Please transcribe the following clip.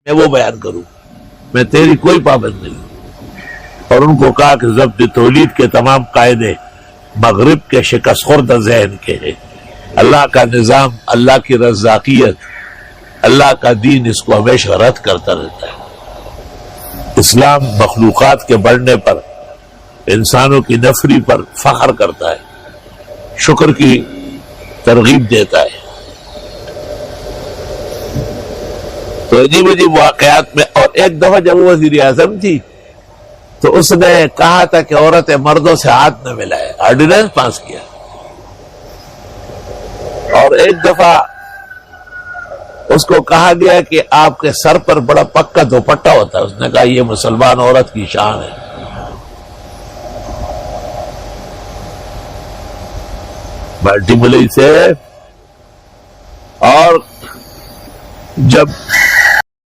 मैं वो बयान करूं, मैं तेरी कोई पाबंद नहीं। और उनको कहा कि ज़ब्त तौलीद के तमाम कायदे मगरिब के शिकस्तखुर्द ज़हन के हैं। अल्लाह का निज़ाम, अल्लाह की रज़ाकियत, अल्लाह का दीन इसको हमेशा रद्द करता रहता है। इस्लाम मखलूक़ात के बढ़ने पर, इंसानों की नफरी पर फख्र करता है, शुक्र की तरगीब देता है। तो अजीब अजीब वाकयात में, और एक दफा जब वो वज़ीर आज़म थी तो उसने कहा था कि औरतें मर्दों से हाथ न मिलाए, ऑर्डिनेंस पास किया। और एक दफा उसको कहा गया कि आपके सर पर बड़ा पक्का दुपट्टा होता है, उसने कहा यह मुसलमान औरत की शान है। बाल्टी मिली से। और जब